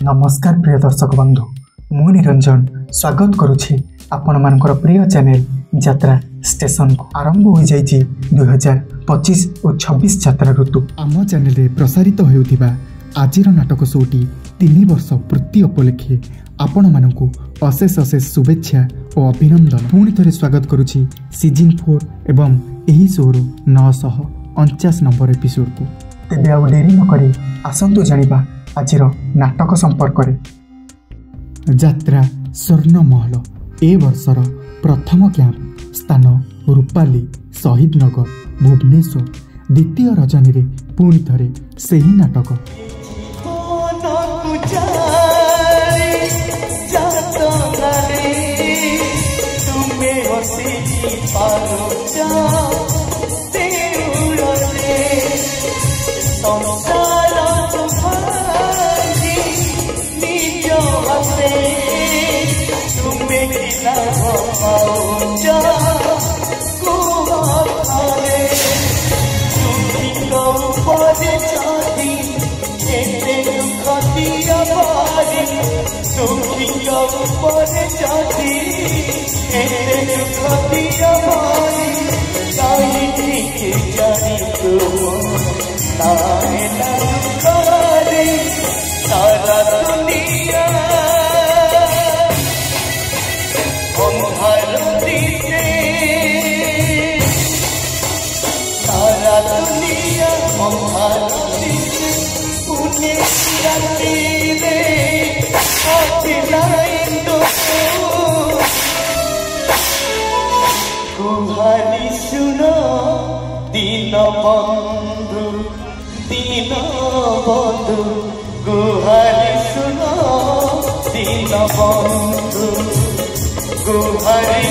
नमस्कार प्रिय दर्शक बंधु मु निरंजन स्वागत करुछि आपण मानकर प्रिय चैनल यात्रा स्टेशन को। आरंभ हो जाइछि 2025 और 26 यात्रा ऋतु। आम चैनल रे प्रसारित होउथिबा आजिर नाटक शोटी 3 वर्ष पूर्ति उपलक्षे आपण मानकु अशेष अशेष शुभेच्छा और अभिनंदन। पुणी थे स्वागत करुछि सीजन 4 एवं एही शोर 949 नंबर एपिसोड को। तेबे आ देरी न करी आसंतु जानिबा आजिर नाटक संपर्क रे। यात्रा स्वर्ण महल ए वर्षर प्रथम कैंप स्थान रूपाली शहीद नगर भुवनेश्वर। द्वितीय रजनी रे पुणी थरे सेही नाटक। गुहारी सुनो दीन बंधु गुहारी सुनो दीन बंधु गुहारी